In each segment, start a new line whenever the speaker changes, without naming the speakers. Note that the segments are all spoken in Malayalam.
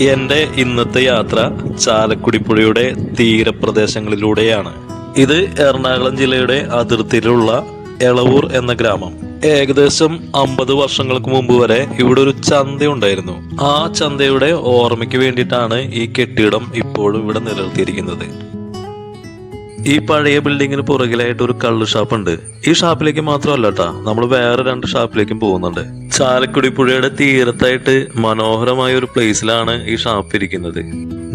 എൻ്റെ ഇന്നത്തെ യാത്ര ചാലക്കുടി പുഴയുടെ തീരപ്രദേശങ്ങളിലൂടെയാണ്. ഇത് എറണാകുളം ജില്ലയുടെ അതിർത്തിയിലുള്ള എളവൂർ എന്ന ഗ്രാമം. ഏകദേശം 50 വർഷങ്ങൾക്ക് മുമ്പ് വരെ ഇവിടെ ഒരു ചന്ത ഉണ്ടായിരുന്നു. ആ ചന്തയുടെ ഓർമ്മയ്ക്ക് വേണ്ടിയിട്ടാണ് ഈ കെട്ടിടം ഇപ്പോഴും ഇവിടെ നിലനിർത്തിയിരിക്കുന്നത്. ഈ പഴയ ബിൽഡിങ്ങിന് പുറകിലായിട്ട് ഒരു കള്ള് ഷാപ്പ് ഉണ്ട്. ഈ ഷാപ്പിലേക്ക് മാത്രമല്ല കേട്ടാ, നമ്മൾ വേറെ 2 ഷാപ്പിലേക്കും പോകുന്നുണ്ട്. ചാലക്കുടി പുഴയുടെ തീരത്തായിട്ട് മനോഹരമായ ഒരു പ്ലേസിലാണ് ഈ ഷാപ്പ് ഇരിക്കുന്നത്.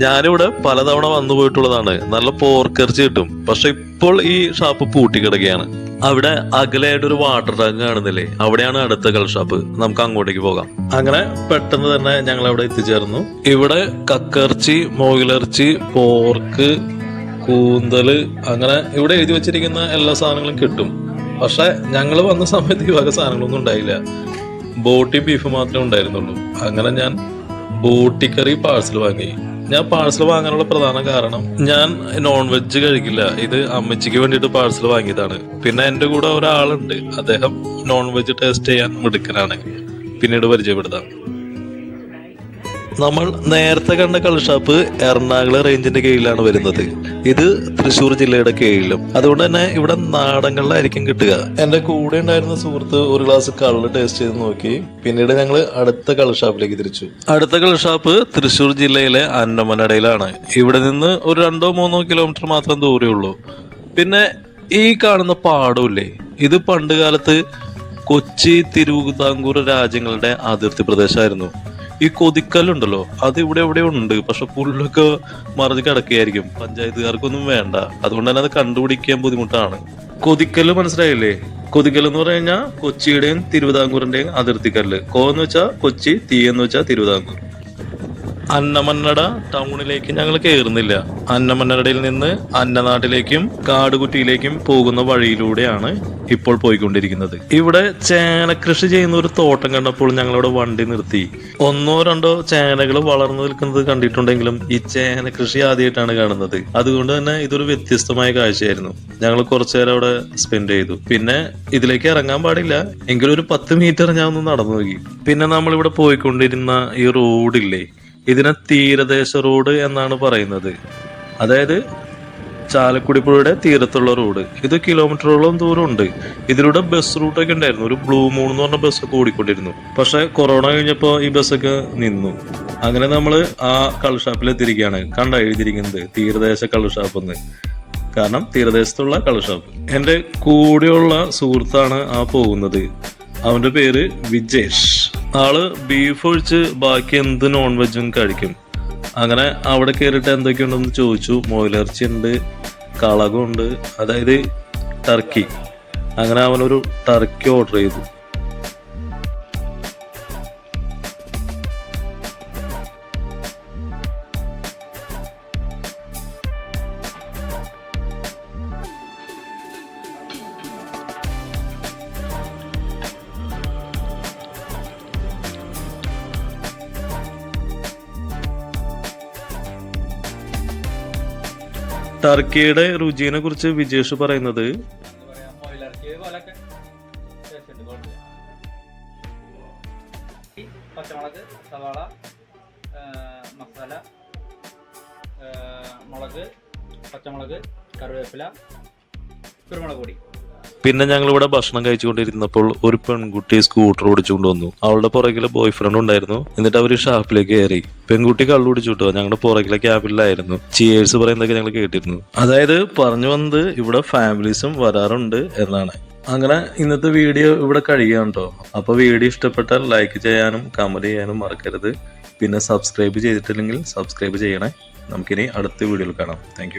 ഞാനിവിടെ പലതവണ വന്നു പോയിട്ടുള്ളതാണ്. നല്ല പോർക്കിറച്ചി കിട്ടും. പക്ഷെ ഇപ്പോൾ ഈ ഷാപ്പ് പൂട്ടിക്കിടക്കുകയാണ്. അവിടെ അകലെയായിട്ട് ഒരു വാട്ടർ ടാങ്ക് കാണുന്നില്ലേ, അവിടെയാണ് അടുത്ത കള്ള് ഷാപ്പ്. നമുക്ക് അങ്ങോട്ടേക്ക് പോകാം. അങ്ങനെ പെട്ടെന്ന് തന്നെ ഞങ്ങൾ അവിടെ എത്തിച്ചേർന്നു. ഇവിടെ കക്കിറച്ചി, മുയലിറച്ചി, പോർക്ക്, കൂന്തല്, അങ്ങനെ ഇവിടെ എഴുതി വെച്ചിരിക്കുന്ന എല്ലാ സാധനങ്ങളും കിട്ടും. പക്ഷെ ഞങ്ങൾ വന്ന സമയത്ത് ഈ വക സാധനങ്ങളൊന്നും ഉണ്ടായില്ല. ബോട്ടി ബീഫ് മാത്രമേ ഉണ്ടായിരുന്നുള്ളൂ. അങ്ങനെ ഞാൻ ബോട്ടിക്കറി പാഴ്സൽ വാങ്ങി. ഞാൻ പാഴ്സൽ വാങ്ങാനുള്ള പ്രധാന കാരണം, ഞാൻ നോൺ വെജ് കഴിക്കില്ല. ഇത് അമ്മച്ചിക്ക് വേണ്ടിയിട്ട് പാഴ്സൽ വാങ്ങിയതാണ്. പിന്നെ എൻ്റെ കൂടെ ഒരാളുണ്ട്, അദ്ദേഹം നോൺ വെജ് ടേസ്റ്റ് ചെയ്യാൻ മിടുക്കനാണ്. പിന്നീട് പരിചയപ്പെടുത്താം. നമ്മൾ നേരത്തെ കണ്ട കള്ള് ഷാപ്പ് എറണാകുളം റേഞ്ചിന്റെ കീഴിലാണ് വരുന്നത്. ഇത് തൃശ്ശൂർ ജില്ലയുടെ കീഴിലും. അതുകൊണ്ട് തന്നെ ഇവിടെ നാടങ്ങളിലായിരിക്കും കിട്ടുക. എന്റെ കൂടെ ഉണ്ടായിരുന്ന സുഹൃത്ത് ഒരു ഗ്ലാസ് കള്ള് ടേസ്റ്റ് ചെയ്ത് നോക്കി. പിന്നീട് ഞങ്ങൾ അടുത്ത കള്ള് ഷാപ്പിലേക്ക് തിരിച്ചു. അടുത്ത കള്ള് ഷാപ്പ് തൃശ്ശൂർ ജില്ലയിലെ അന്നമനടയിലാണ്. ഇവിടെ നിന്ന് ഒരു 2-3 കിലോമീറ്റർ മാത്രം ദൂരേ ഉള്ളൂ. പിന്നെ ഈ കാണുന്ന പാടമില്ലേ, ഇത് പണ്ട് കാലത്ത് കൊച്ചി, തിരുവിതാംകൂർ രാജ്യങ്ങളുടെ അതിർത്തി പ്രദേശമായിരുന്നു. ഈ കൊതിക്കല്ലുണ്ടല്ലോ, അത് ഇവിടെ എവിടെ ഉണ്ട്. പക്ഷെ പുല്ലൊക്കെ മറിഞ്ഞ് കിടക്കുകയായിരിക്കും. പഞ്ചായത്തുകാർക്കൊന്നും വേണ്ട. അതുകൊണ്ട് തന്നെ അത് കണ്ടുപിടിക്കാൻ ബുദ്ധിമുട്ടാണ്. കൊതിക്കല്ല് മനസ്സിലായില്ലേ? കൊതിക്കല്ല് എന്ന് പറഞ്ഞു കഴിഞ്ഞാൽ കൊച്ചിയുടെയും തിരുവിതാംകൂറിന്റെയും അതിർത്തിക്കല്ല്. കോ എന്ന് വെച്ചാൽ കൊച്ചി, തീ എന്ന് വെച്ചാൽ തിരുവിതാംകൂർ. അന്നമന്നട ടൗണിലേക്ക് ഞങ്ങൾ കയറുന്നില്ല. അന്നമന്നടയിൽ നിന്ന് അന്നനാട്ടിലേക്കും കാടുകുറ്റിയിലേക്കും പോകുന്ന വഴിയിലൂടെയാണ് ഇപ്പോൾ പോയിക്കൊണ്ടിരിക്കുന്നത്. ഇവിടെ ചേനകൃഷി ചെയ്യുന്ന ഒരു തോട്ടം കണ്ടപ്പോൾ ഞങ്ങളിവിടെ വണ്ടി നിർത്തി. 1-2 ചേനകൾ വളർന്നു നിൽക്കുന്നത് കണ്ടിട്ടുണ്ടെങ്കിലും ഈ ചേന കൃഷി ആദ്യമായിട്ടാണ് കാണുന്നത്. അതുകൊണ്ട് തന്നെ ഇതൊരു വ്യത്യസ്തമായ കാഴ്ചയായിരുന്നു. ഞങ്ങൾ കുറച്ചു നേരം അവിടെ സ്പെൻഡ് ചെയ്തു. പിന്നെ ഇതിലേക്ക് ഇറങ്ങാൻ പാടില്ല, എങ്കിലും ഒരു 10 മീറ്റർ ഞാൻ ഒന്ന് നടന്നു നോക്കി. പിന്നെ നമ്മളിവിടെ പോയിക്കൊണ്ടിരുന്ന ഈ റോഡില്ലേ, ഇതിനെ തീരദേശ റോഡ് എന്നാണ് പറയുന്നത്. അതായത് ചാലക്കുടി പുഴയുടെ തീരത്തുള്ള റോഡ്. ഇത് കിലോമീറ്ററോളം ദൂരം ഉണ്ട്. ഇതിലൂടെ ബസ് റൂട്ടൊക്കെ ഉണ്ടായിരുന്നു. ഒരു ബ്ലൂ മൂൺ എന്ന് പറഞ്ഞ ബസ്സൊക്കെ ഓടിക്കൊണ്ടിരുന്നു. പക്ഷെ കൊറോണ കഴിഞ്ഞപ്പോൾ ഈ ബസ്സൊക്കെ നിന്നു. അങ്ങനെ നമ്മൾ ആ കള്ള് ഷാപ്പിൽ എത്തിയിരിക്കുകയാണ്. കണ്ട എഴുതിയിരിക്കുന്നത് തീരദേശ കള്ള് ഷാപ്പ് എന്ന്. കാരണം തീരദേശത്തുള്ള കള്ള് ഷാപ്പ്. എൻ്റെ കൂടെയുള്ള സുഹൃത്താണ് ആ പോകുന്നത്. അവന്റെ പേര് വിജേഷ്. ആള് ബീഫ് ഒഴിച്ച് ബാക്കി എന്ത് നോൺ വെജും കഴിക്കും. അങ്ങനെ അവിടെ കയറിയിട്ട് എന്തൊക്കെയുണ്ടെന്ന് ചോദിച്ചു. മുയലിറച്ചി ഉണ്ട്, കളകുണ്ട്, അതായത് ടർക്കി. അങ്ങനെ അവനൊരു ടർക്കി ഓർഡർ ചെയ്തു. ടർക്കിയുടെ രുചിയെ കുറിച്ച് വിജേഷ് പറയുന്നത്,
പച്ചമുളക്, സവാള, മസാല, മുളക്, പച്ചമുളക്, കറിവേപ്പില, കുരുമുളക് പൊടി.
പിന്നെ ഞങ്ങൾ ഇവിടെ ഭക്ഷണം കഴിച്ചുകൊണ്ടിരുന്നപ്പോൾ ഒരു പെൺകുട്ടി സ്കൂട്ടർ ഓടിച്ചുകൊണ്ട് വന്നു. അവളുടെ പുറകിലെ ബോയ് ഫ്രണ്ട് ഉണ്ടായിരുന്നു. എന്നിട്ട് അവർ ഷാപ്പിലേക്ക് കയറി. പെൺകുട്ടി കള്ളു കുടിച്ചുട്ടോ. ഞങ്ങളുടെ പുറകിലെ ക്യാബിലായിരുന്നു. ചിയേഴ്സ് പറയുന്നതൊക്കെ ഞങ്ങൾ കേട്ടിരുന്നു. അതായത് പറഞ്ഞു വന്നത് ഇവിടെ ഫാമിലീസും വരാറുണ്ട് എന്നാണ്. അങ്ങനെ ഇന്നത്തെ വീഡിയോ ഇവിടെ കഴിയുകയാണ് കേട്ടോ. അപ്പോൾ വീഡിയോ ഇഷ്ടപ്പെട്ടാൽ ലൈക്ക് ചെയ്യാനും കമന്റ് ചെയ്യാനും മറക്കരുത്. പിന്നെ സബ്സ്ക്രൈബ് ചെയ്തിട്ടില്ലെങ്കിൽ സബ്സ്ക്രൈബ് ചെയ്യണേ. നമുക്കിനി അടുത്ത വീഡിയോയിൽ കാണാം. താങ്ക്